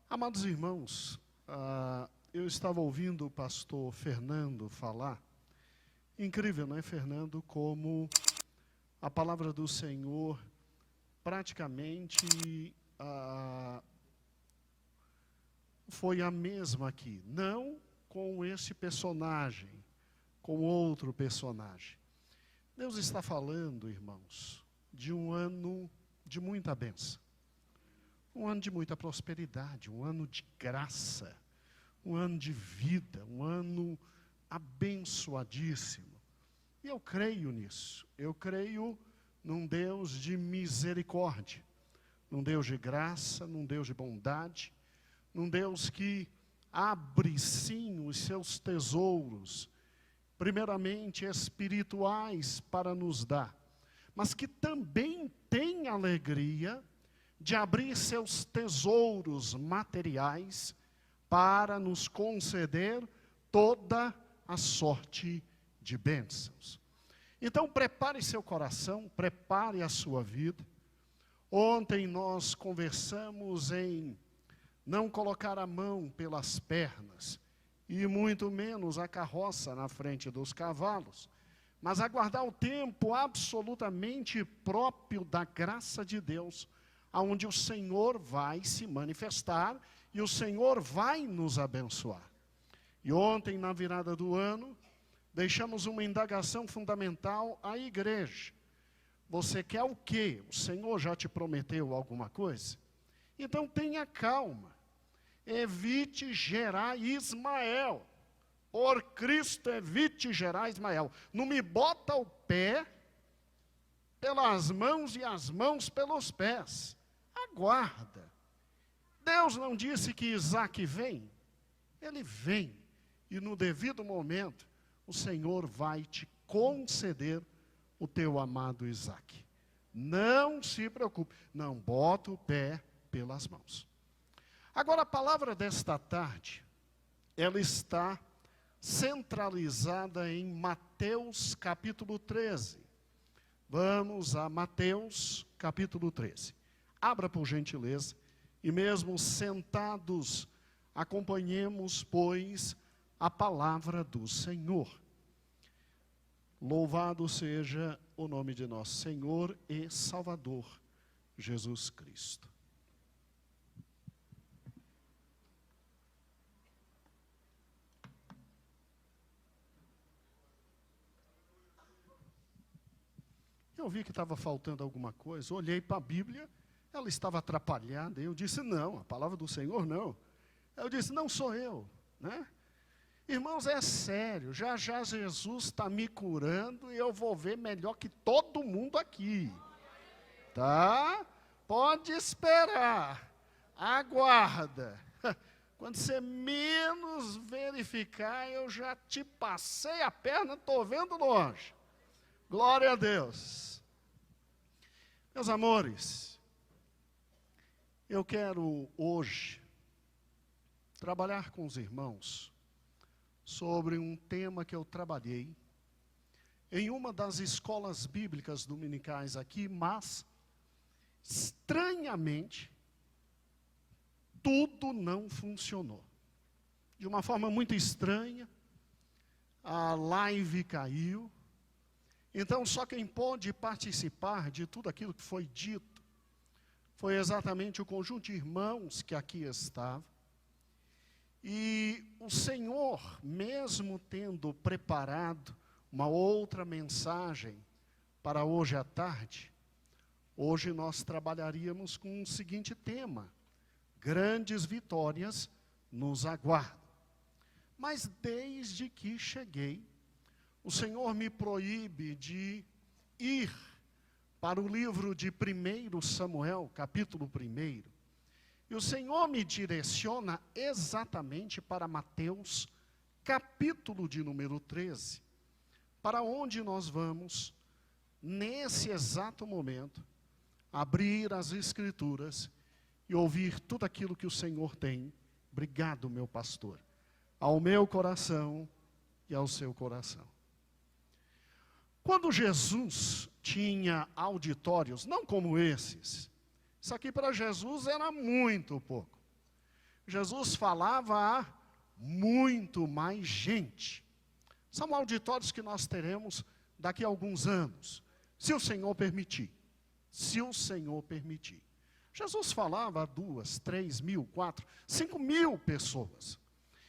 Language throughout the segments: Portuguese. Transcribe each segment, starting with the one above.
Amados irmãos, eu estava ouvindo o pastor Fernando falar. Incrível, não é, Fernando? Como a palavra do Senhor praticamente foi a mesma aqui. Não com esse personagem, com outro personagem. Deus está falando, irmãos, de um ano de muita bênção. Um ano de muita prosperidade, um ano de graça, um ano de vida, um ano abençoadíssimo. E eu creio nisso. Eu creio num Deus de misericórdia, num Deus de graça, num Deus de bondade, num Deus que abre sim os seus tesouros, primeiramente espirituais, para nos dar, mas que também tem alegria de abrir seus tesouros materiais para nos conceder toda a sorte de bênçãos. Então prepare seu coração, prepare a sua vida. Ontem nós conversamos em não colocar a mão pelas pernas, e muito menos a carroça na frente dos cavalos, mas aguardar o tempo absolutamente próprio da graça de Deus, onde o Senhor vai se manifestar e o Senhor vai nos abençoar. E ontem, na virada do ano, deixamos uma indagação fundamental à igreja. Você quer o quê? O Senhor já te prometeu alguma coisa? Então tenha calma. Evite gerar Ismael. Por Cristo, evite gerar Ismael. Não me bota o pé pelas mãos e as mãos pelos pés. Aguarda. Deus não disse que Isaac vem? Ele vem. E no devido momento, o Senhor vai te conceder o teu amado Isaac. Não se preocupe. Não bota o pé pelas mãos. Agora, a palavra desta tarde, ela está centralizada em Mateus capítulo 13. Vamos a Mateus capítulo 13. Abra por gentileza, e mesmo sentados, acompanhemos, pois, a palavra do Senhor. Louvado seja o nome de nosso Senhor e Salvador, Jesus Cristo. Eu vi que estava faltando alguma coisa, olhei para a Bíblia, ela estava atrapalhada, eu disse, não, a palavra do Senhor não. Eu disse, não sou eu, né? Irmãos, é sério, já já Jesus está me curando e eu vou ver melhor que todo mundo aqui. Tá? Pode esperar, aguarda. Quando você menos verificar, eu já te passei a perna, estou vendo longe. Glória a Deus. Meus amores, eu quero hoje trabalhar com os irmãos sobre um tema que eu trabalhei em uma das escolas bíblicas dominicais aqui, mas, estranhamente, tudo não funcionou. De uma forma muito estranha, a live caiu. Então, só quem pôde participar de tudo aquilo que foi dito foi exatamente o conjunto de irmãos que aqui estavam. E o Senhor, mesmo tendo preparado uma outra mensagem para hoje à tarde, hoje nós trabalharíamos com o seguinte tema: grandes vitórias nos aguardam. Mas desde que cheguei, o Senhor me proíbe de ir para o livro de 1 Samuel, capítulo 1. E o Senhor me direciona exatamente para Mateus, capítulo de número 13, para onde nós vamos, nesse exato momento, abrir as Escrituras e ouvir tudo aquilo que o Senhor tem, obrigado, meu pastor, ao meu coração e ao seu coração. Quando Jesus tinha auditórios, não como esses, isso aqui para Jesus era muito pouco. Jesus falava a muito mais gente. São auditórios que nós teremos daqui a alguns anos, se o Senhor permitir. Se o Senhor permitir. Jesus falava a 2, 3 mil, 4, 5 mil pessoas.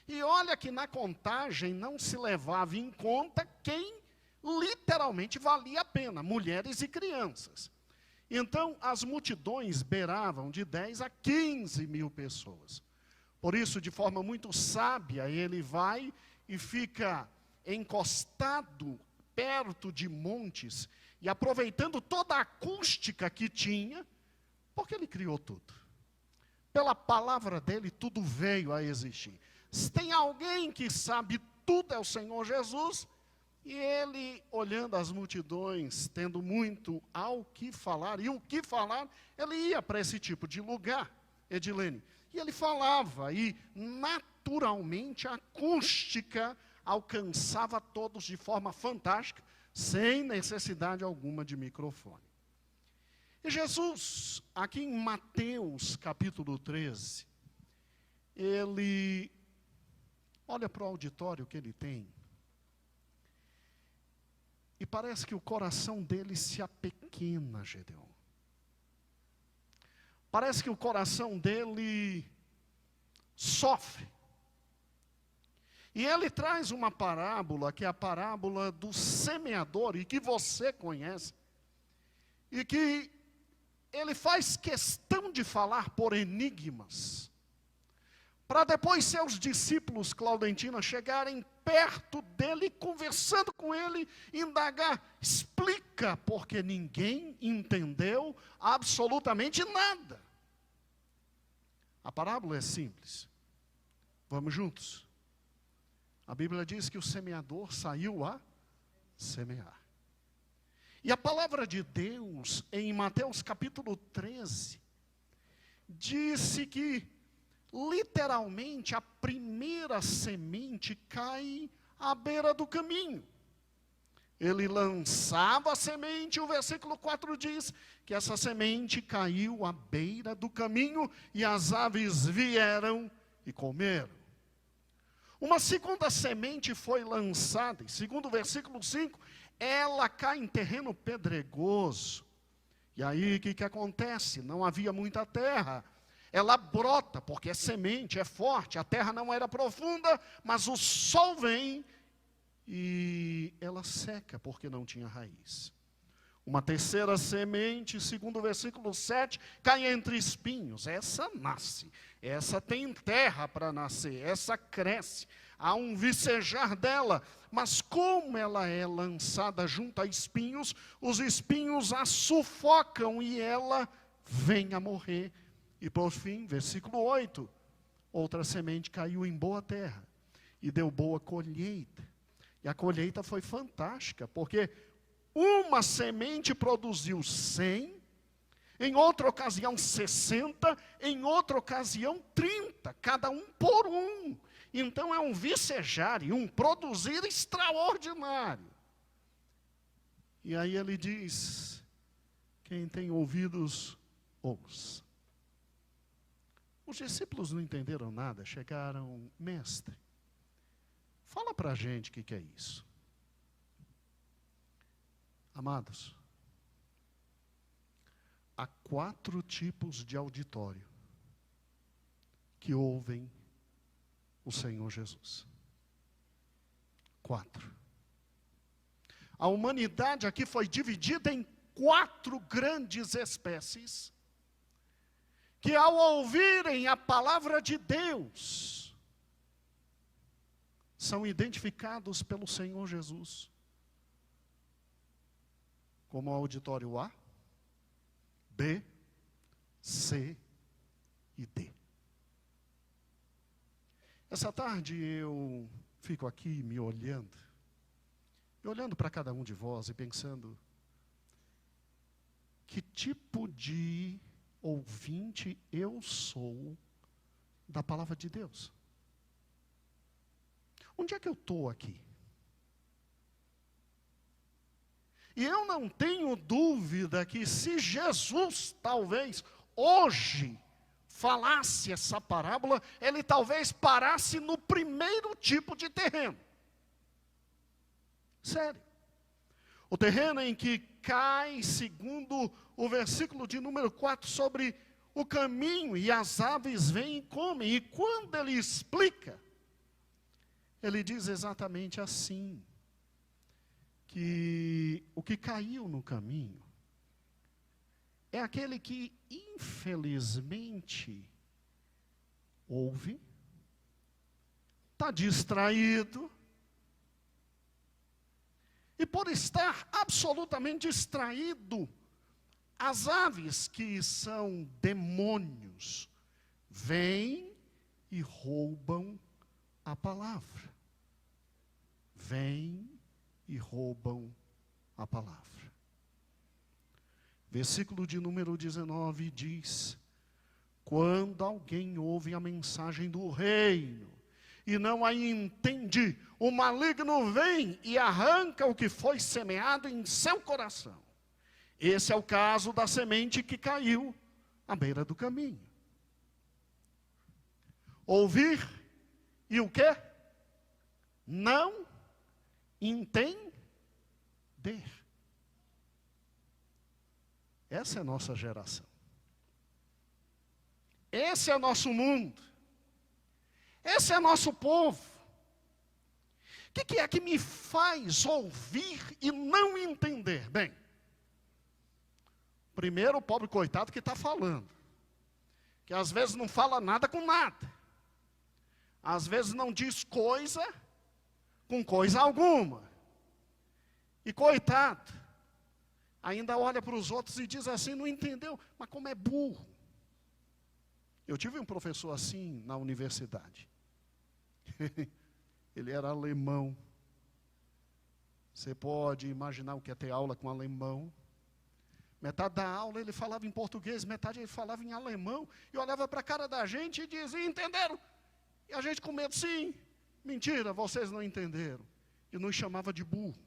E olha que na contagem não se levava em conta quem literalmente valia a pena, mulheres e crianças. Então, as multidões beiravam de 10 a 15 mil pessoas. Por isso, de forma muito sábia, ele vai e fica encostado perto de montes, e aproveitando toda a acústica que tinha, porque ele criou tudo. Pela palavra dele, tudo veio a existir. Se tem alguém que sabe tudo, é o Senhor Jesus. E ele, olhando as multidões, tendo muito ao que falar, e o que falar, ele ia para esse tipo de lugar, Edilene. E ele falava, e naturalmente a acústica alcançava todos de forma fantástica, sem necessidade alguma de microfone. E Jesus, aqui em Mateus capítulo 13, ele olha para o auditório que ele tem, e parece que o coração dele se apequena, Gedeon. Parece que o coração dele sofre. E ele traz uma parábola, que é a parábola do semeador, e que você conhece, e que ele faz questão de falar por enigmas, para depois seus discípulos, Claudentina, chegarem perto dele, conversando com ele, indagar, explica, porque ninguém entendeu absolutamente nada. A parábola é simples. Vamos juntos? A Bíblia diz que o semeador saiu a semear. E a palavra de Deus, em Mateus capítulo 13, disse que, literalmente, a primeira semente cai à beira do caminho. Ele lançava a semente, o versículo 4 diz que essa semente caiu à beira do caminho e as aves vieram e comeram. Uma segunda semente foi lançada, e segundo o versículo 5, ela cai em terreno pedregoso. E aí o que acontece? Não havia muita terra. Ela brota, porque é semente, é forte, a terra não era profunda, mas o sol vem e ela seca, porque não tinha raiz. Uma terceira semente, segundo o versículo 7, cai entre espinhos. Essa nasce, essa tem terra para nascer, essa cresce. Há um vicejar dela, mas como ela é lançada junto a espinhos, os espinhos a sufocam e ela vem a morrer. E por fim, versículo 8, outra semente caiu em boa terra e deu boa colheita. E a colheita foi fantástica, porque uma semente produziu 100, em outra ocasião 60, em outra ocasião 30, cada um por um. Então é um vicejar e um produzir extraordinário. E aí ele diz, quem tem ouvidos, ouça. Os discípulos não entenderam nada, chegaram, mestre, fala para a gente o que é isso. Amados, há 4 tipos de auditório que ouvem o Senhor Jesus. 4. A humanidade aqui foi dividida em 4 grandes espécies, que ao ouvirem a palavra de Deus, são identificados pelo Senhor Jesus como auditório A, B, C e D. Essa tarde eu fico aqui me olhando, e olhando para cada um de vós e pensando, que tipo de ouvinte eu sou da palavra de Deus? Onde é que eu estou aqui? E eu não tenho dúvida que se Jesus, talvez, hoje, falasse essa parábola, ele talvez parasse no primeiro tipo de terreno. Sério. O terreno em que cai, segundo o versículo de número 4, sobre o caminho, e as aves vêm e comem. E quando ele explica, ele diz exatamente assim, que o que caiu no caminho é aquele que, infelizmente, ouve, está distraído, e por estar absolutamente distraído, as aves, que são demônios, vêm e roubam a palavra. Vêm e roubam a palavra. Versículo de número 19 diz: quando alguém ouve a mensagem do reino e não a entende, o maligno vem e arranca o que foi semeado em seu coração. Esse é o caso da semente que caiu à beira do caminho. Ouvir e o quê? Não entender. Essa é a nossa geração. Esse é nosso mundo. Esse é nosso povo. O que é que me faz ouvir e não entender? Bem, primeiro o pobre coitado que está falando, que às vezes não fala nada com nada, às vezes não diz coisa com coisa alguma, e coitado, ainda olha para os outros e diz assim, não entendeu, mas como é burro. Eu tive um professor assim na universidade. Ele era alemão. Você pode imaginar o que é ter aula com alemão. Metade da aula ele falava em português, metade ele falava em alemão. E olhava para a cara da gente e dizia, entenderam? E a gente com medo, sim. Mentira, vocês não entenderam. E nos chamava de burro.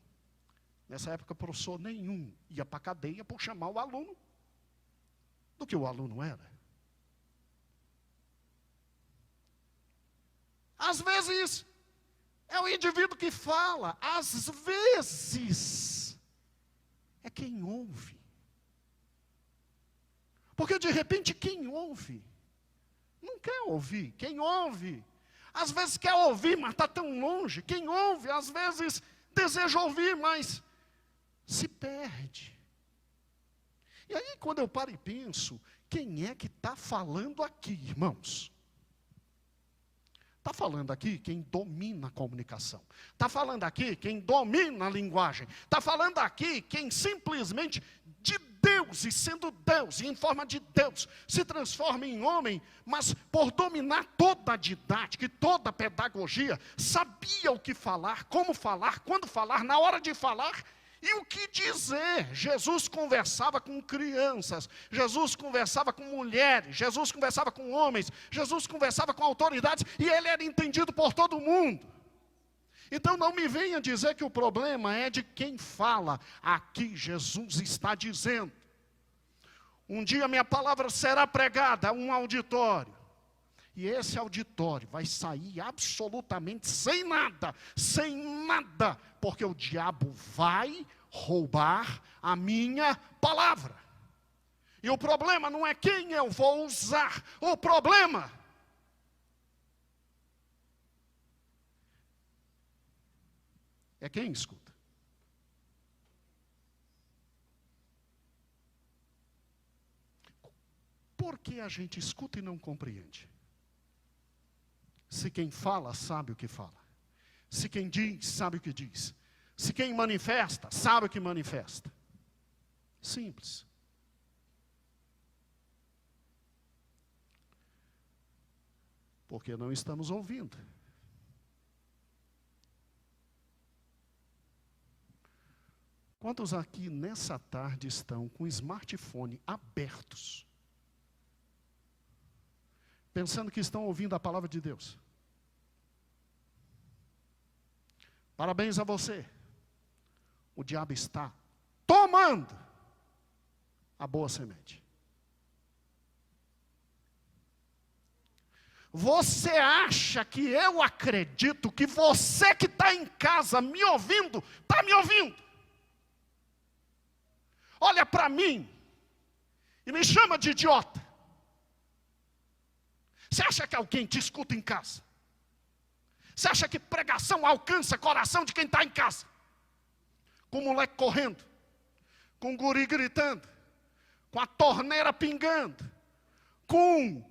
Nessa época, professor nenhum ia para a cadeia por chamar o aluno do que o aluno era. Às vezes, é o indivíduo que fala. Às vezes, é quem ouve. Porque, de repente, quem ouve, não quer ouvir. Quem ouve, às vezes quer ouvir, mas está tão longe. Quem ouve, às vezes, deseja ouvir, mas se perde. E aí, quando eu paro e penso, quem é que está falando aqui, irmãos? Está falando aqui quem domina a comunicação. Está falando aqui quem domina a linguagem. Está falando aqui quem simplesmente, de Deus, e sendo Deus, e em forma de Deus, se transforma em homem, mas por dominar toda a didática e toda a pedagogia, sabia o que falar, como falar, quando falar, na hora de falar, e o que dizer? Jesus conversava com crianças, Jesus conversava com mulheres, Jesus conversava com homens, Jesus conversava com autoridades, e ele era entendido por todo mundo. Então não me venha dizer que o problema é de quem fala. Aqui Jesus está dizendo, um dia minha palavra será pregada a um auditório, e esse auditório vai sair absolutamente sem nada, porque o diabo vai roubar a minha palavra. E o problema não é quem eu vou usar, o problema é quem escuta. Por que a gente escuta e não compreende? Se quem fala, sabe o que fala. Se quem diz, sabe o que diz. Se quem manifesta, sabe o que manifesta. Simples. Porque não estamos ouvindo. Quantos aqui nessa tarde estão com o smartphone abertos, pensando que estão ouvindo a palavra de Deus? Parabéns a você. O diabo está tomando a boa semente. Você acha que eu acredito que você que está em casa me ouvindo, está me ouvindo? Olha para mim e me chama de idiota. Você acha que alguém te escuta em casa? Você acha que pregação alcança o coração de quem está em casa? Com o moleque correndo, com o guri gritando, com a torneira pingando, com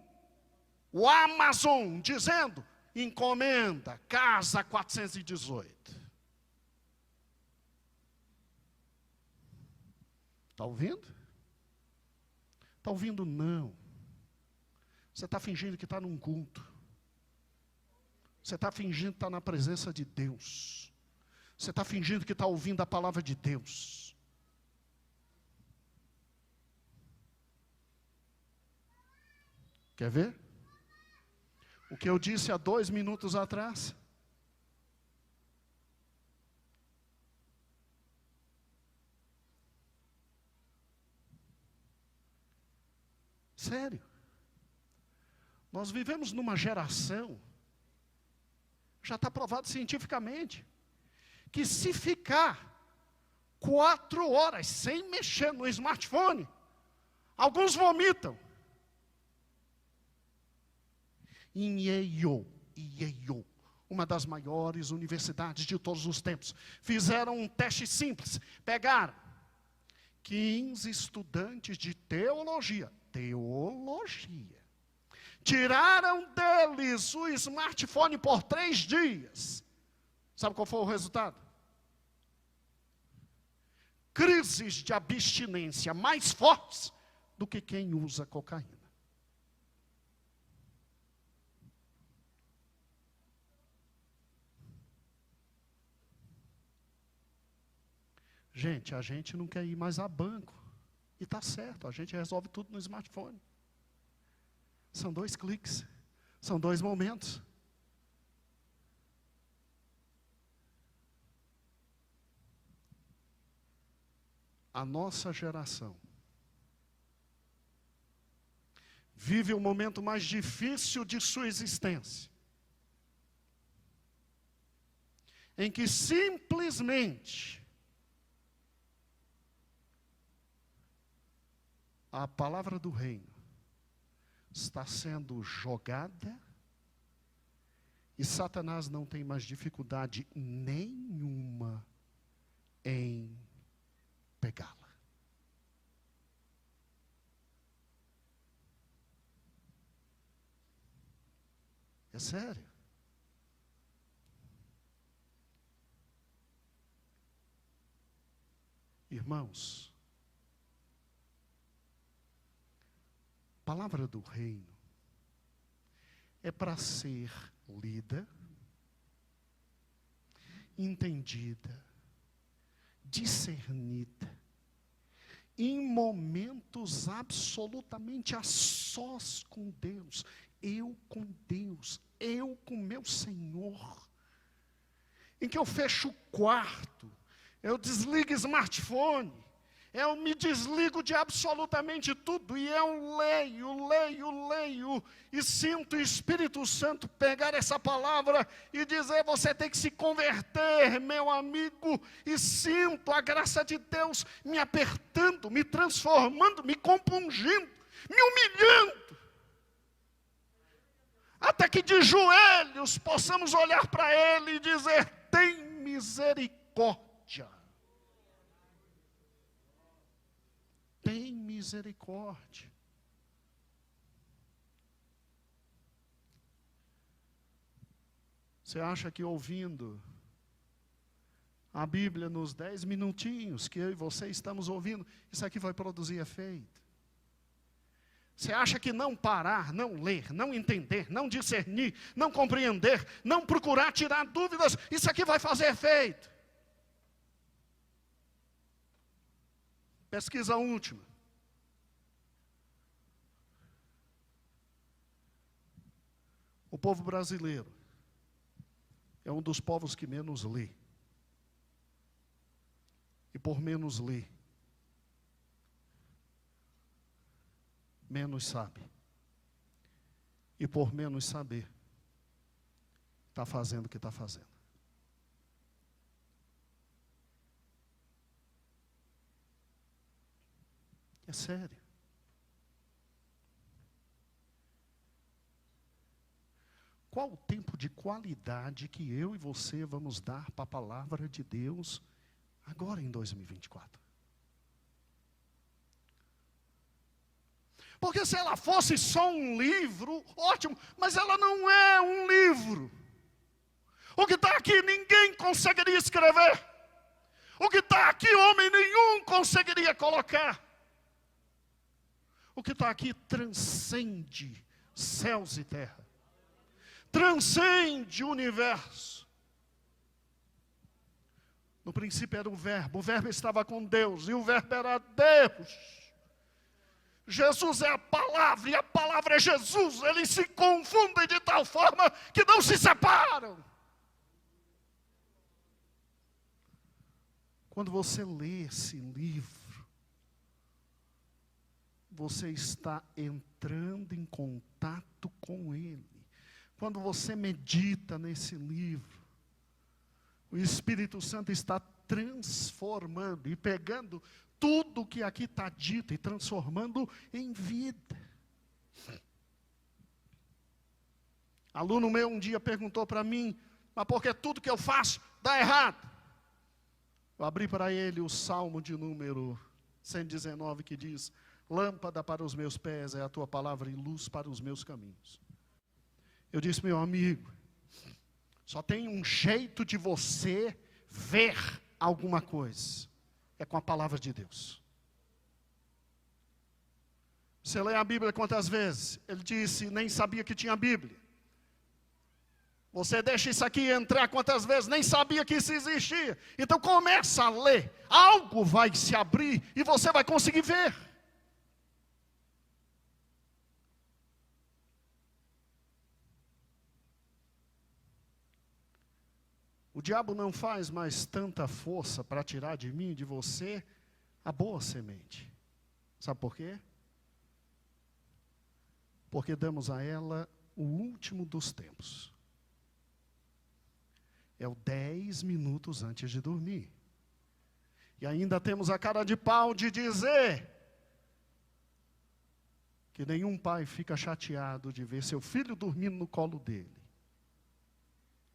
o Amazon dizendo, encomenda, casa 418. Está ouvindo? Está ouvindo? Não. Você está fingindo que está num culto. Você está fingindo que está na presença de Deus. Você está fingindo que está ouvindo a palavra de Deus. Quer ver? O que eu disse há 2 minutos atrás. Sério. Nós vivemos numa geração, já está provado cientificamente, que se ficar 4 horas sem mexer no smartphone, alguns vomitam. Em Yale, uma das maiores universidades de todos os tempos, fizeram um teste simples. Pegaram 15 estudantes de teologia, tiraram deles o smartphone por 3 dias. Sabe qual foi o resultado? Crises de abstinência mais fortes do que quem usa cocaína. Gente, a gente não quer ir mais a banco. E está certo, a gente resolve tudo no smartphone. São 2 cliques, são 2 momentos. A nossa geração vive o momento mais difícil de sua existência, em que simplesmente a palavra do reino está sendo jogada e Satanás não tem mais dificuldade nenhuma em pegá-la. É sério. Irmãos, a palavra do reino é para ser lida, entendida, discernida, em momentos absolutamente a sós com Deus, eu com Deus, eu com meu Senhor, em que eu fecho o quarto, eu desligo o smartphone, eu me desligo de absolutamente tudo e eu leio e sinto o Espírito Santo pegar essa palavra e dizer, você tem que se converter, meu amigo, e sinto a graça de Deus me apertando, me transformando, me compungindo, me humilhando, até que de joelhos possamos olhar para Ele e dizer, tem misericórdia. Tem misericórdia. Você acha que ouvindo a Bíblia nos 10 minutinhos que eu e você estamos ouvindo, isso aqui vai produzir efeito? Você acha que não parar, não ler, não entender, não discernir, não compreender, não procurar tirar dúvidas, isso aqui vai fazer efeito? Pesquisa última. O povo brasileiro é um dos povos que menos lê. E por menos lê, menos sabe. e por menos saber, está fazendo o que está fazendo. É sério. Qual o tempo de qualidade que eu e você vamos dar para a palavra de Deus agora em 2024? Porque se ela fosse só um livro, ótimo, mas ela não é um livro. O que está aqui ninguém conseguiria escrever. O que está aqui homem nenhum conseguiria colocar. O que está aqui transcende céus e terra. Transcende o universo. No princípio era o verbo estava com Deus, e o verbo era Deus. Jesus é a palavra, e a palavra é Jesus. Eles se confundem de tal forma que não se separam. Quando você lê esse livro, você está entrando em contato com ele. Quando você medita nesse livro, o Espírito Santo está transformando e pegando tudo que aqui está dito e transformando em vida. Aluno meu um dia perguntou para mim, mas por que tudo que eu faço dá errado? Eu abri para ele o Salmo de número 119 que diz: lâmpada para os meus pés é a tua palavra e luz para os meus caminhos. Eu disse, meu amigo, só tem um jeito de você ver alguma coisa. É com a palavra de Deus. Você lê a Bíblia quantas vezes? Ele disse, nem sabia que tinha Bíblia. Você deixa isso aqui entrar quantas vezes? Nem sabia que isso existia. Então começa a ler. Algo vai se abrir e você vai conseguir ver. O diabo não faz mais tanta força para tirar de mim, de você, a boa semente. Sabe por quê? Porque damos a ela o último dos tempos. É o 10 minutos antes de dormir. E ainda temos a cara de pau de dizer que nenhum pai fica chateado de ver seu filho dormindo no colo dele.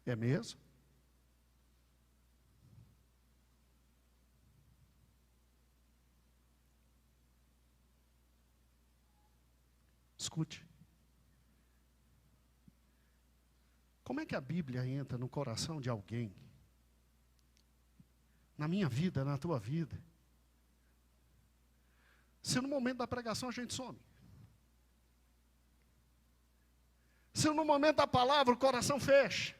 É mesmo? Escute. Como é que a Bíblia entra no coração de alguém? Na minha vida, na tua vida. Se no momento da pregação a gente some. Se no momento da palavra o coração fecha.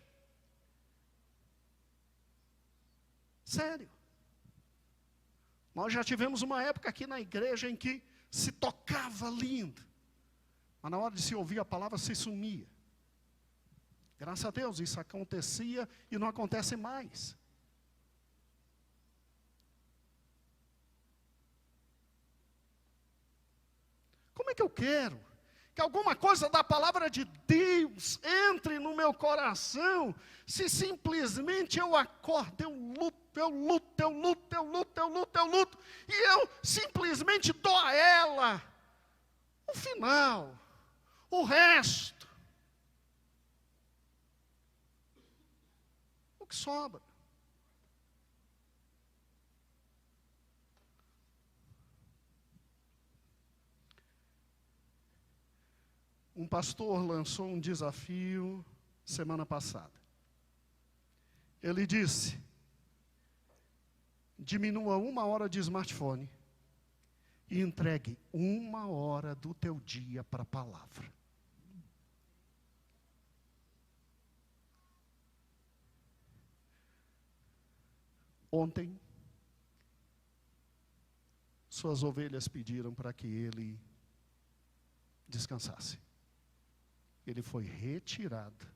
Sério. Nós já tivemos uma época aqui na igreja em que se tocava lindo. Mas na hora de se ouvir a palavra, se sumia. Graças a Deus, isso acontecia e não acontece mais. Como é que eu quero que alguma coisa da palavra de Deus entre no meu coração, se simplesmente eu acordo, eu luto, e eu simplesmente dou a ela o final, o resto, o que sobra. Um pastor lançou um desafio semana passada. Ele disse, diminua 1 hora de smartphone e entregue 1 hora do teu dia para a palavra. Ontem, suas ovelhas pediram para que ele descansasse. Ele foi retirado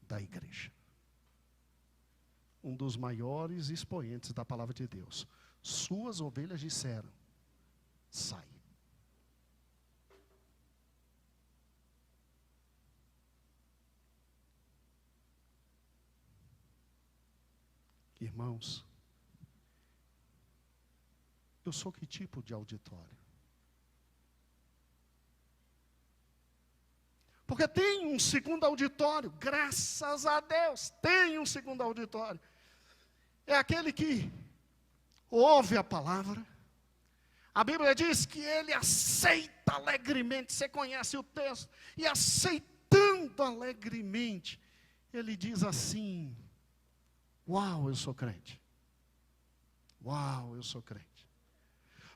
da igreja. Um dos maiores expoentes da palavra de Deus. Suas ovelhas disseram, sai. Irmãos, eu sou que tipo de auditório? Porque tem um segundo auditório, graças a Deus, tem um segundo auditório. É aquele que ouve a palavra. A Bíblia diz que ele aceita alegremente, você conhece o texto, e aceitando alegremente, ele diz assim: uau, eu sou crente. Uau, eu sou crente.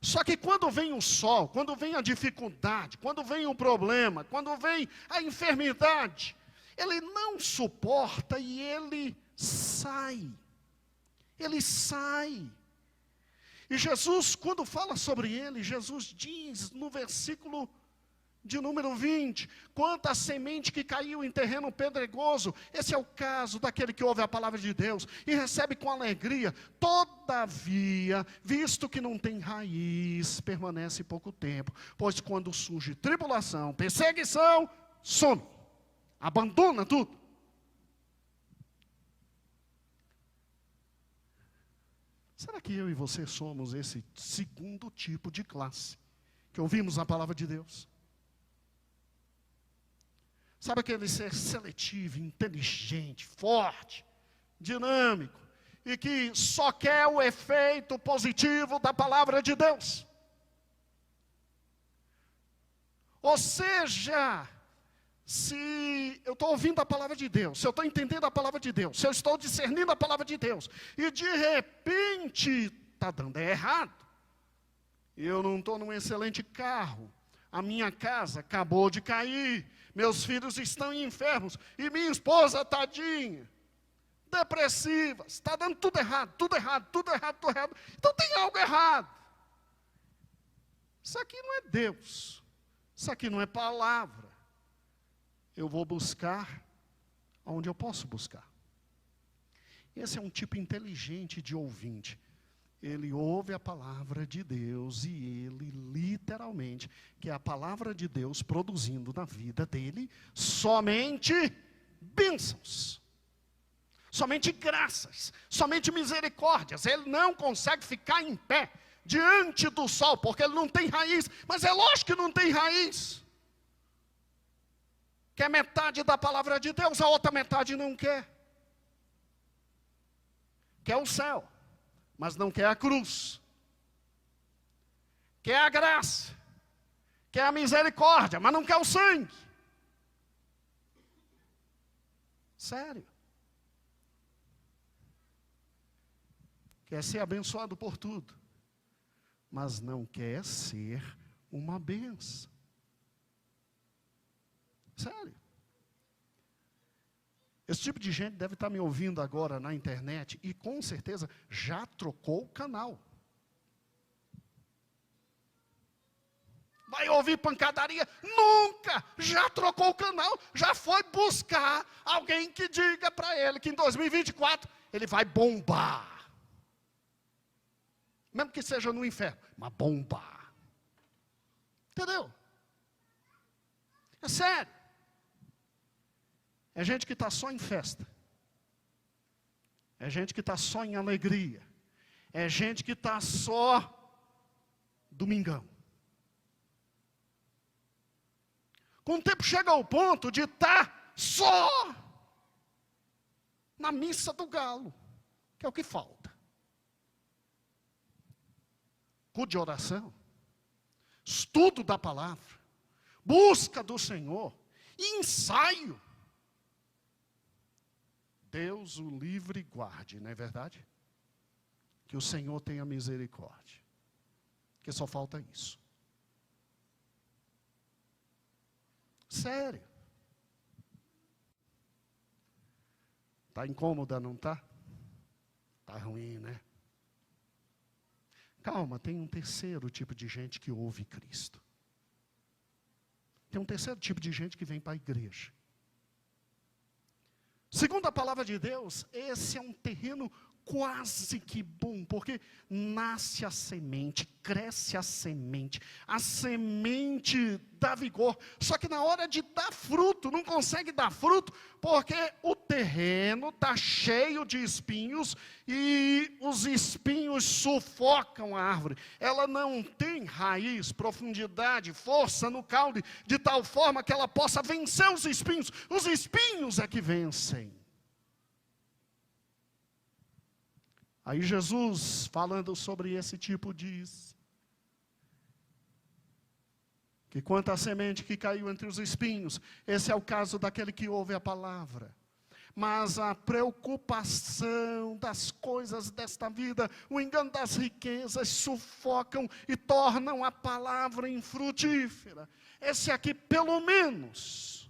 Só que quando vem o sol, quando vem a dificuldade, quando vem o problema, quando vem a enfermidade, ele não suporta e ele sai. Ele sai. E Jesus, quando fala sobre ele, Jesus diz no versículo de número 20, quanto à semente que caiu em terreno pedregoso, esse é o caso daquele que ouve a palavra de Deus e recebe com alegria, todavia, visto que não tem raiz, permanece pouco tempo, pois quando surge tribulação, perseguição, some, abandona tudo. Será que eu e você somos esse segundo tipo de classe, que ouvimos a palavra de Deus? Sabe aquele ser seletivo, inteligente, forte, dinâmico, e que só quer o efeito positivo da palavra de Deus? Ou seja, se eu estou ouvindo a palavra de Deus, se eu estou entendendo a palavra de Deus, se eu estou discernindo a palavra de Deus, e de repente está dando errado, eu não estou num excelente carro, a minha casa acabou de cair, meus filhos estão enfermos, e minha esposa, tadinha, depressiva, está dando tudo errado, tudo errado, tudo errado, tudo errado, então tem algo errado. Isso aqui não é Deus, isso aqui não é palavra. Eu vou buscar onde eu posso buscar. Esse é um tipo inteligente de ouvinte. Ele ouve a palavra de Deus e ele literalmente quer a palavra de Deus produzindo na vida dele somente bênçãos, somente graças, somente misericórdias. Ele não consegue ficar em pé diante do sol, porque ele não tem raiz, mas é lógico que não tem raiz. Quer metade da palavra de Deus, a outra metade não quer. Quer o céu, mas não quer a cruz. Quer a graça, quer a misericórdia, mas não quer o sangue. Sério. Quer ser abençoado por tudo, mas não quer ser uma bênção. Sério. Esse tipo de gente deve estar me ouvindo agora na internet e com certeza já trocou o canal. Vai ouvir pancadaria? Nunca! Já trocou o canal, já foi buscar alguém que diga para ele que em 2024 ele vai bombar. Mesmo que seja no inferno, mas bombar. Entendeu? É sério. É gente que está só em festa. É gente que está só em alegria. É gente que está só domingão. Com o tempo chega ao ponto de estar só na missa do galo, que é o que falta. Culto de oração, estudo da palavra, busca do Senhor, ensaio. Deus o livre e guarde, não é verdade? Que o Senhor tenha misericórdia. Porque só falta isso. Sério. Está incômoda, não está? Está ruim, né? Calma, tem um terceiro tipo de gente que ouve Cristo. Tem um terceiro tipo de gente que vem para a igreja. Segundo a palavra de Deus, esse é um terreno quase que bom, porque nasce a semente, cresce a semente dá vigor, só que na hora de dar fruto, não consegue dar fruto, porque o terreno está cheio de espinhos, e os espinhos sufocam a árvore, ela não tem raiz, profundidade, força no caule, de tal forma que ela possa vencer os espinhos é que vencem. Aí Jesus, falando sobre esse tipo, diz que quanto à semente que caiu entre os espinhos, esse é o caso daquele que ouve a palavra. Mas a preocupação das coisas desta vida, o engano das riquezas, sufocam e tornam a palavra infrutífera. Esse aqui, pelo menos,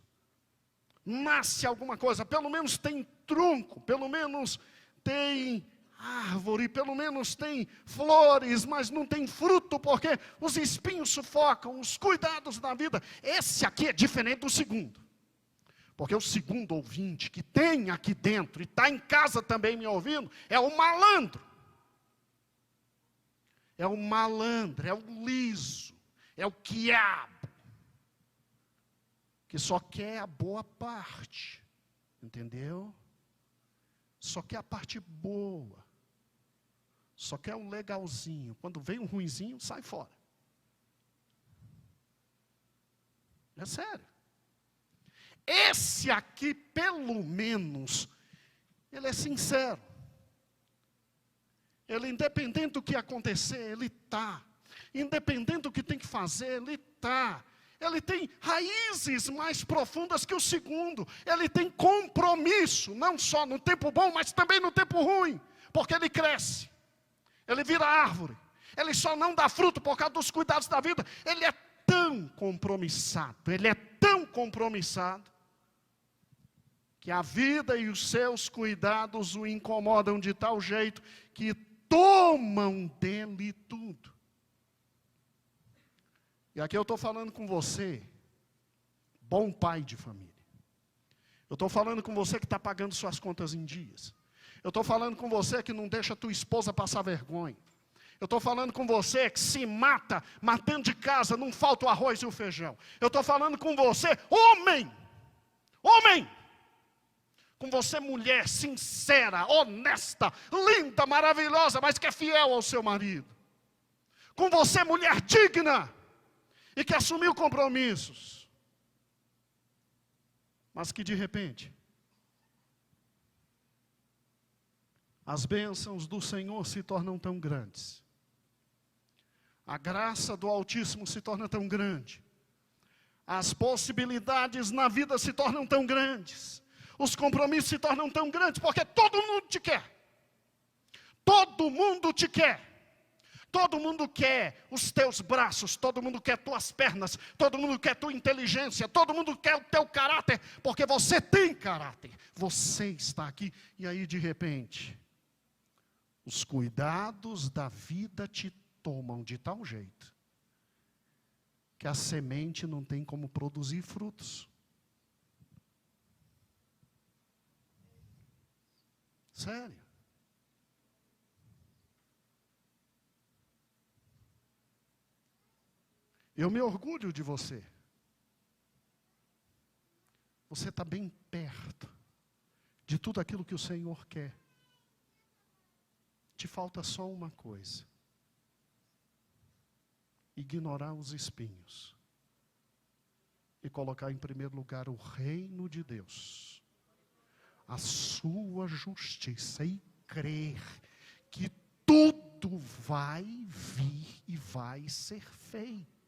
nasce alguma coisa, pelo menos tem tronco, pelo menos tem árvore, pelo menos tem flores, mas não tem fruto, porque os espinhos sufocam, os cuidados da vida. Esse aqui é diferente do segundo, porque o segundo ouvinte, que tem aqui dentro, e está em casa também me ouvindo, é o malandro, é o liso, é o quiabo, que só quer a boa parte, entendeu? Só quer a parte boa, só quer o legalzinho. Quando vem um ruinzinho, sai fora. É sério. Esse aqui, pelo menos, ele é sincero. Ele, independente do que acontecer, ele está. Independente do que tem que fazer, ele está. Ele tem raízes mais profundas que o segundo. Ele tem compromisso, não só no tempo bom, mas também no tempo ruim. Porque ele cresce. Ele vira árvore. Ele só não dá fruto por causa dos cuidados da vida. Ele é tão compromissado, que a vida e os seus cuidados o incomodam de tal jeito que tomam dele tudo. E aqui eu estou falando com você, bom pai de família. Eu estou falando com você que está pagando suas contas em dias. Eu estou falando com você que não deixa a tua esposa passar vergonha. Eu estou falando com você que se mata dentro de casa, não falta o arroz e o feijão. Eu estou falando com você, homem, com você, mulher sincera, honesta, linda, maravilhosa, mas que é fiel ao seu marido. Com você, mulher digna, e que assumiu compromissos, mas que de repente as bênçãos do Senhor se tornam tão grandes, a graça do Altíssimo se torna tão grande, as possibilidades na vida se tornam tão grandes, os compromissos se tornam tão grandes, porque todo mundo te quer, todo mundo te quer. Todo mundo quer os teus braços, todo mundo quer tuas pernas, todo mundo quer tua inteligência, todo mundo quer o teu caráter, porque você tem caráter, você está aqui, e aí de repente, os cuidados da vida te tomam de tal jeito, que a semente não tem como produzir frutos. Sério. Eu me orgulho de você. Você está bem perto de tudo aquilo que o Senhor quer. Te falta só uma coisa: ignorar os espinhos e colocar em primeiro lugar o reino de Deus, a sua justiça, e crer que tudo vai vir e vai ser feito.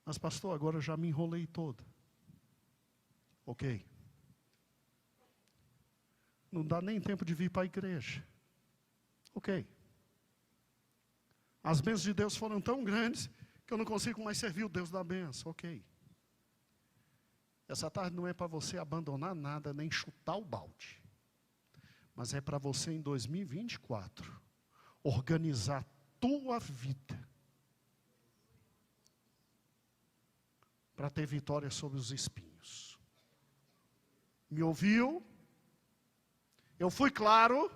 Mas pastor, agora eu já me enrolei todo. Ok. Não dá nem tempo de vir para a igreja. Ok. As bênçãos de Deus foram tão grandes que eu não consigo mais servir o Deus da bênção. Ok. Essa tarde não é para você abandonar nada, nem chutar o balde. Mas é para você, em 2024, organizar tua vida para ter vitória sobre os espinhos. Me ouviu? Eu fui claro?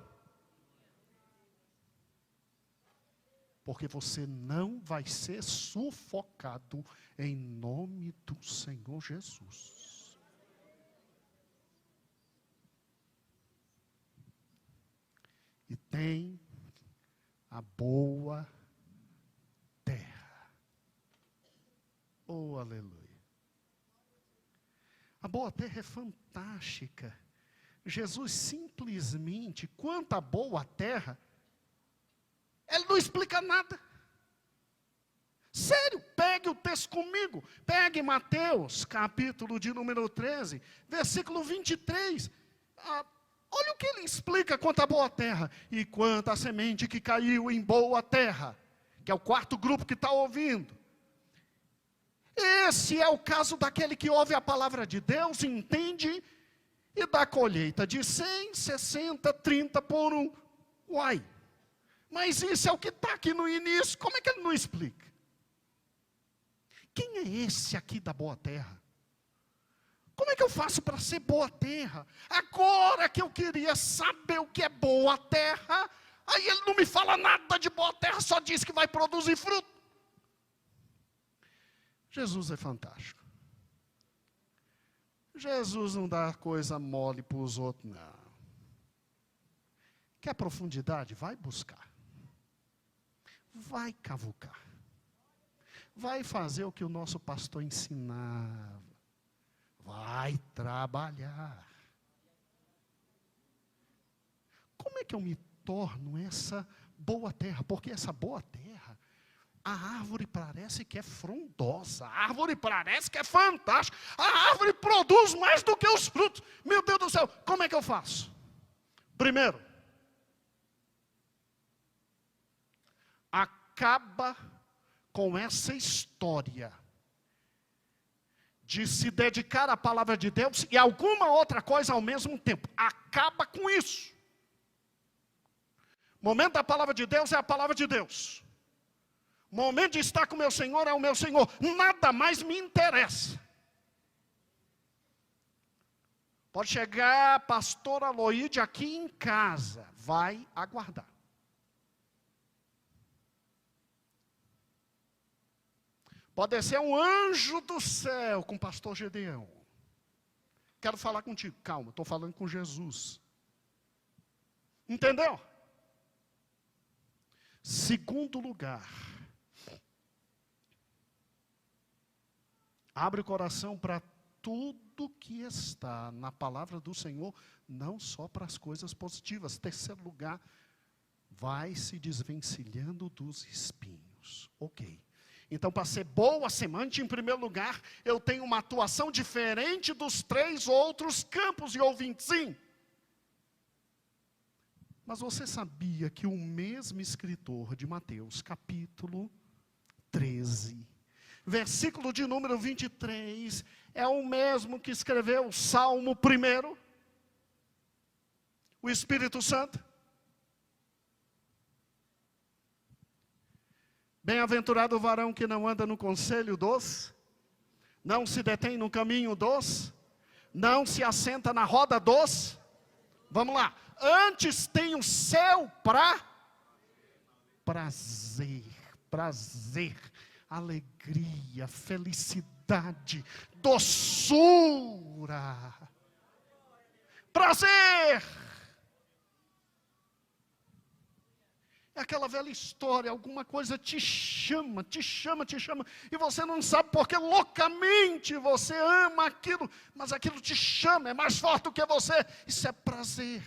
Porque você não vai ser sufocado em nome do Senhor Jesus. E tem a boa terra. Oh, aleluia. A boa terra é fantástica. Jesus simplesmente, quanto à boa terra, ele não explica nada. Sério, pegue o texto comigo. Pegue Mateus, capítulo de número 13, versículo 23. Olha o que ele explica quanto à boa terra. E quanto à semente que caiu em boa terra, que é o quarto grupo que está ouvindo. Esse é o caso daquele que ouve a palavra de Deus, entende e dá colheita de 100, 60, 30 por um. Uai, mas isso é o que está aqui no início, como é que ele não explica? Quem é esse aqui da boa terra? Como é que eu faço para ser boa terra? Agora que eu queria saber o que é boa terra, aí ele não me fala nada de boa terra, só diz que vai produzir fruto. Jesus é fantástico. Jesus não dá coisa mole para os outros, não. Quer profundidade? Vai buscar. Vai cavucar. Vai fazer o que o nosso pastor ensinava. Vai trabalhar. Como é que eu me torno essa boa terra? Porque essa boa terra, a árvore parece que é frondosa, a árvore parece que é fantástica, a árvore produz mais do que os frutos. Meu Deus do céu, como é que eu faço? Primeiro, acaba com essa história de se dedicar à palavra de Deus e alguma outra coisa ao mesmo tempo. Acaba com isso. O momento da palavra de Deus é a palavra de Deus. O momento de estar com o meu Senhor é o meu Senhor. Nada mais me interessa. Pode chegar a pastora Aloíde aqui em casa. Vai aguardar. Pode ser um anjo do céu com o pastor Gedeão. Quero falar contigo. Calma, estou falando com Jesus. Entendeu? Segundo lugar. Abre o coração para tudo que está na palavra do Senhor, não só para as coisas positivas. Terceiro lugar, vai se desvencilhando dos espinhos. Ok. Então, para ser boa semente, em primeiro lugar, eu tenho uma atuação diferente dos 3 outros campos e ouvintes. Sim. Mas você sabia que o mesmo escritor de Mateus, capítulo 13, versículo de número 23, é o mesmo que escreveu o Salmo 1? O Espírito Santo. Bem-aventurado o varão que não anda no conselho dos, não se detém no caminho dos, não se assenta na roda dos. Vamos lá. Antes tem o seu prazer, alegria, felicidade, doçura, prazer. É aquela velha história, alguma coisa te chama, e você não sabe porque loucamente você ama aquilo, mas aquilo te chama, é mais forte do que você. Isso é prazer.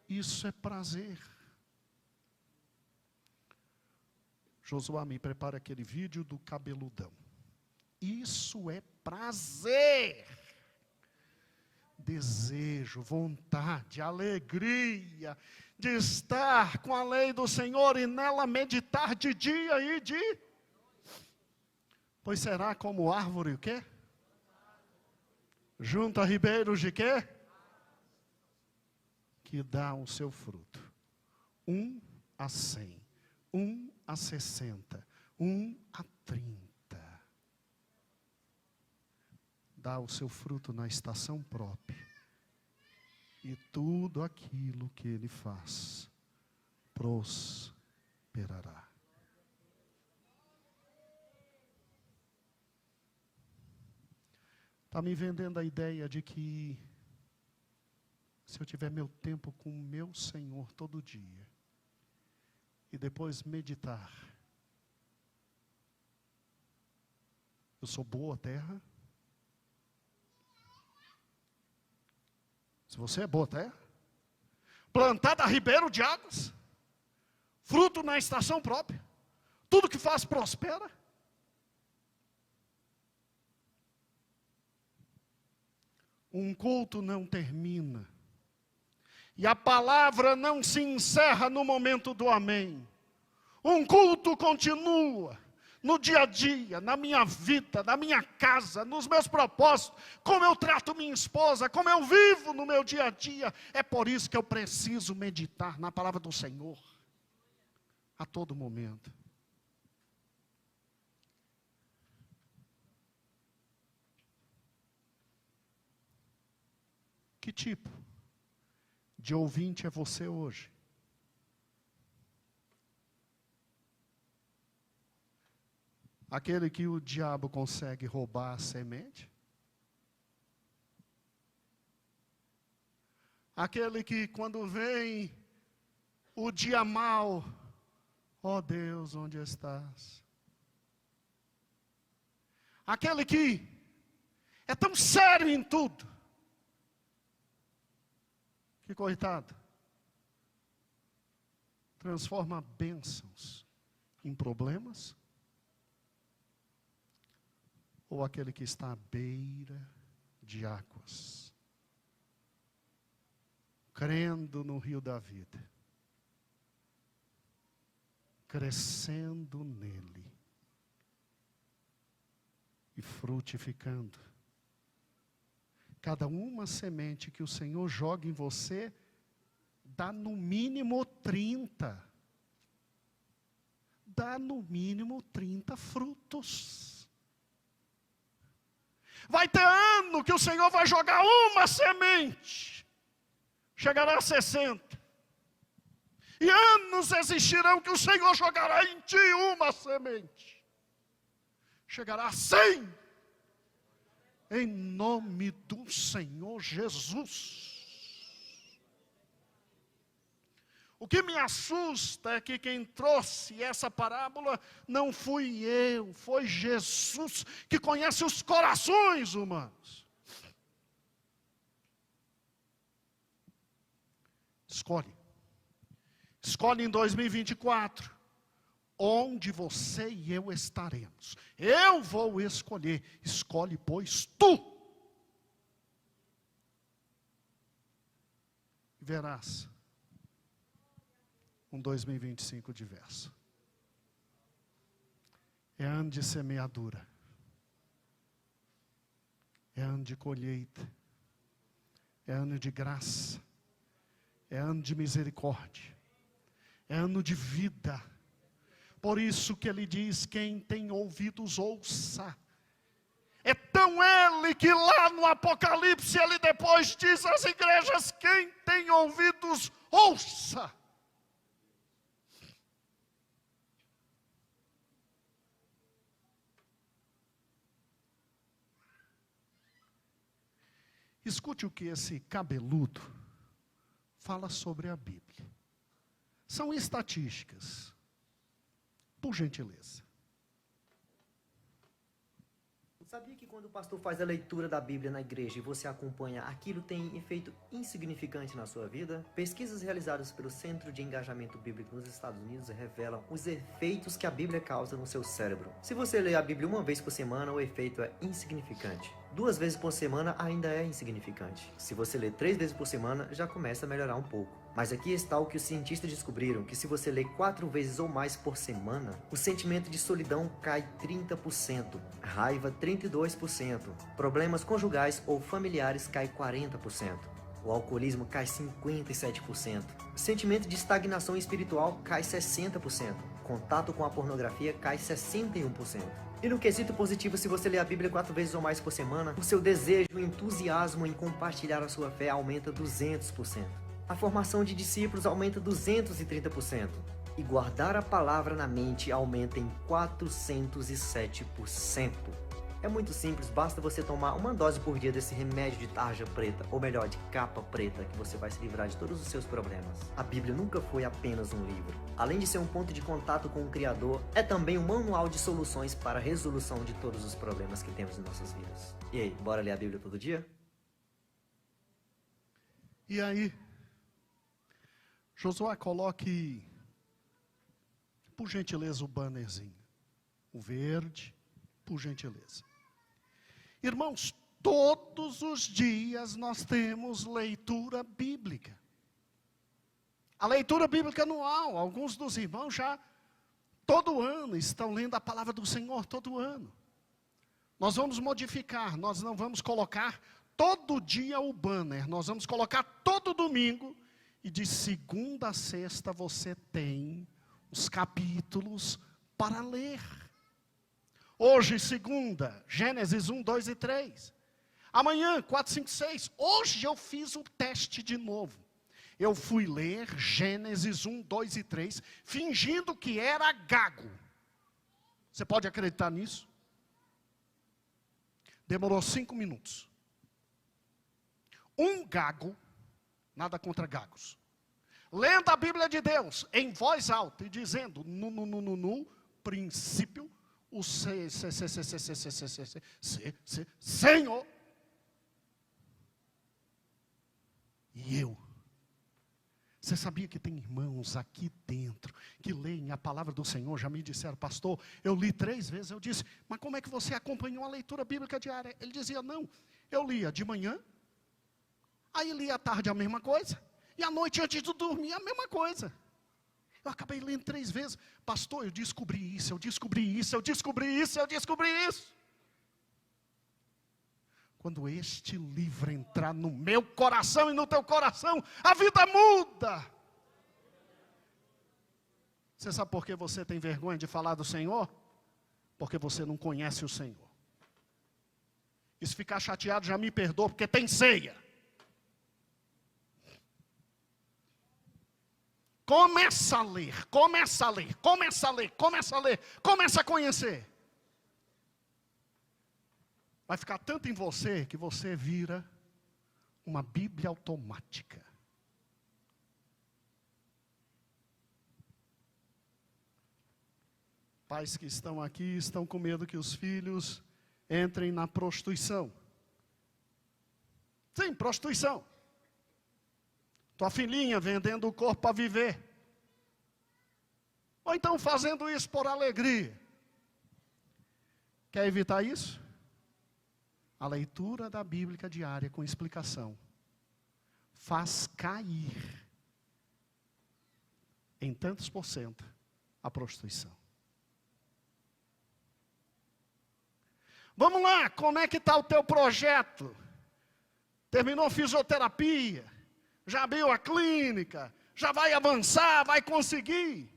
Isso é prazer. Josué, me prepara aquele vídeo do cabeludão. Isso é prazer. Desejo, vontade, alegria de estar com a lei do Senhor e nela meditar de dia e de... Pois será como árvore o quê? Junto a ribeiros de quê? Que dá o seu fruto. 1 a 100, 1 a 60, 1 a 30. Dá o seu fruto na estação própria. E tudo aquilo que ele faz prosperará. Está me vendendo a ideia de que se eu tiver meu tempo com o meu Senhor todo dia, e depois meditar, eu sou boa terra? Se você é boa terra, plantada a ribeiro de águas, fruto na estação própria, tudo que faz prospera. Um culto não termina, e a palavra não se encerra no momento do amém. Um culto continua no dia a dia, na minha vida, na minha casa, nos meus propósitos, como eu trato minha esposa, como eu vivo no meu dia a dia. É por isso que eu preciso meditar na palavra do Senhor a todo momento. Que tipo de ouvinte é você hoje? Aquele que o diabo consegue roubar a semente? Aquele que quando vem o dia mau, ó Deus, onde estás? Aquele que é tão sério em tudo, que coitado, transforma bênçãos em problemas? Ou aquele que está à beira de águas, crendo no rio da vida, crescendo nele e frutificando? Cada uma semente que o Senhor joga em você, dá no mínimo 30. Dá no mínimo 30 frutos. Vai ter ano que o Senhor vai jogar uma semente, chegará a 60. E anos existirão que o Senhor jogará em ti uma semente, chegará a 100. Em nome do Senhor Jesus. O que me assusta é que quem trouxe essa parábola não fui eu, foi Jesus, que conhece os corações humanos. Escolhe em 2024. Onde você e eu estaremos. Eu vou escolher. Escolhe, pois, tu. Verás um 2025 diverso. É ano de semeadura. É ano de colheita. É ano de graça. É ano de misericórdia. É ano de vida. Por isso que ele diz, quem tem ouvidos ouça. É tão ele que lá no Apocalipse ele depois diz às igrejas, quem tem ouvidos ouça. Escute o que esse cabeludo fala sobre a Bíblia. São estatísticas. Por gentileza. Sabia que quando o pastor faz a leitura da Bíblia na igreja e você acompanha, aquilo tem efeito insignificante na sua vida? Pesquisas realizadas pelo Centro de Engajamento Bíblico nos Estados Unidos revelam os efeitos que a Bíblia causa no seu cérebro. Se você lê a Bíblia uma vez por semana, o efeito é insignificante. 2 vezes por semana ainda é insignificante. Se você lê 3 vezes por semana, já começa a melhorar um pouco. Mas aqui está o que os cientistas descobriram, que se você lê 4 vezes ou mais por semana, o sentimento de solidão cai 30%, raiva 32%, problemas conjugais ou familiares cai 40%, o alcoolismo cai 57%, o sentimento de estagnação espiritual cai 60%, Contato com a pornografia cai 61%. E no quesito positivo, se você lê a Bíblia 4 vezes ou mais por semana, o seu desejo e entusiasmo em compartilhar a sua fé aumenta 200%. A formação de discípulos aumenta 230%. E guardar a palavra na mente aumenta em 407%. É muito simples, basta você tomar uma dose por dia desse remédio de tarja preta, ou melhor, de capa preta, que você vai se livrar de todos os seus problemas. A Bíblia nunca foi apenas um livro. Além de ser um ponto de contato com o Criador, é também um manual de soluções para a resolução de todos os problemas que temos em nossas vidas. E aí, bora ler a Bíblia todo dia? E aí, Josué, coloque, por gentileza, o bannerzinho. O verde, por gentileza. Irmãos, todos os dias nós temos leitura bíblica. A leitura bíblica anual, alguns dos irmãos já todo ano estão lendo a palavra do Senhor, todo ano. Nós vamos modificar, nós não vamos colocar todo dia o banner, nós vamos colocar todo domingo, e de segunda a sexta você tem os capítulos para ler. Hoje, segunda, Gênesis 1, 2 e 3. Amanhã, 4, 5, 6. Hoje eu fiz o teste de novo. Eu fui ler Gênesis 1, 2 e 3, fingindo que era gago. Você pode acreditar nisso? Demorou 5 minutos. Um gago, nada contra gagos, lendo a Bíblia de Deus em voz alta e dizendo, no princípio, o Senhor. E eu. Você sabia que tem irmãos aqui dentro que leem a palavra do Senhor? Já me disseram, pastor, eu li 3 vezes. Eu disse, mas como é que você acompanhou a leitura bíblica diária? Ele dizia, não, eu lia de manhã, aí lia à tarde a mesma coisa, e à noite antes de dormir a mesma coisa. Eu acabei lendo 3 vezes. Pastor, eu descobri isso, eu descobri isso, eu descobri isso, eu descobri isso. Quando este livro entrar no meu coração e no teu coração, a vida muda. Você sabe por que você tem vergonha de falar do Senhor? Porque você não conhece o Senhor. E se ficar chateado, já me perdoa, porque tem ceia. Começa a ler, começa a ler, começa a ler, começa a ler, começa a conhecer. Vai ficar tanto em você que você vira uma Bíblia automática. Pais que estão aqui estão com medo que os filhos entrem na prostituição. Sim, prostituição. Tua filhinha vendendo o corpo para viver. Ou então fazendo isso por alegria. Quer evitar isso? A leitura da Bíblia diária com explicação faz cair em tantos por cento a prostituição. Vamos lá, como é que está o teu projeto? Terminou fisioterapia? Já abriu a clínica? Já vai avançar? Vai conseguir?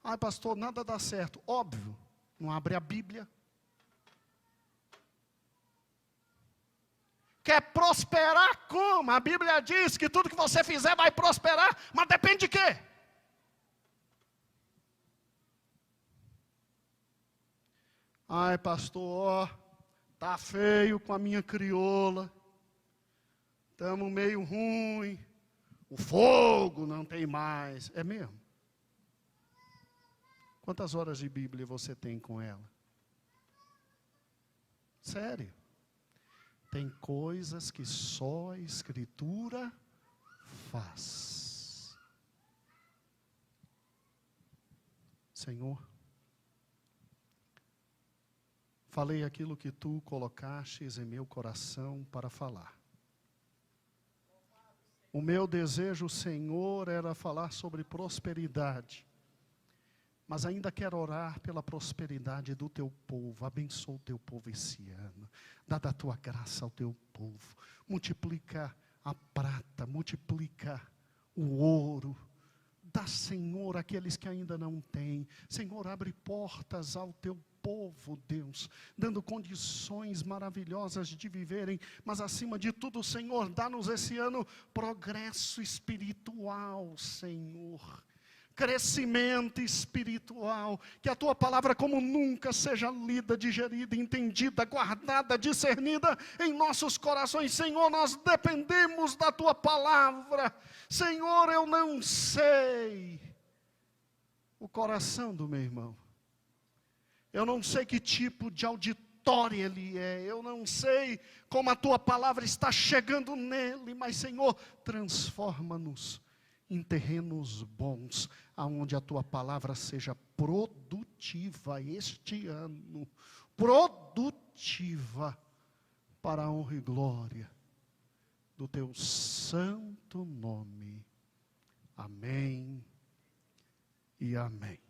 Ai, pastor, nada dá certo. Óbvio, não abre a Bíblia. Quer prosperar como? A Bíblia diz que tudo que você fizer vai prosperar, mas depende de quê? Ai, pastor, ó, tá feio com a minha crioula. Estamos meio ruim. O fogo não tem mais. É mesmo? Quantas horas de Bíblia você tem com ela? Sério? Tem coisas que só a Escritura faz. Senhor, falei aquilo que Tu colocastes em meu coração para falar. O meu desejo, Senhor, era falar sobre prosperidade. Mas ainda quero orar pela prosperidade do teu povo. Abençoa o teu povo esse ano. Dá da tua graça ao teu povo. Multiplica a prata, multiplica o ouro. Dá, Senhor, aqueles que ainda não têm. Senhor, abre portas ao teu povo, Deus, dando condições maravilhosas de viverem, mas acima de tudo, Senhor, dá-nos esse ano progresso espiritual, Senhor. Crescimento espiritual, que a tua palavra como nunca seja lida, digerida, entendida, guardada, discernida em nossos corações. Senhor, nós dependemos da tua palavra. Senhor, eu não sei o coração do meu irmão, eu não sei que tipo de auditório ele é, eu não sei como a tua palavra está chegando nele, mas Senhor, transforma-nos em terrenos bons, aonde a tua palavra seja produtiva este ano, produtiva para a honra e glória do teu santo nome. Amém e amém.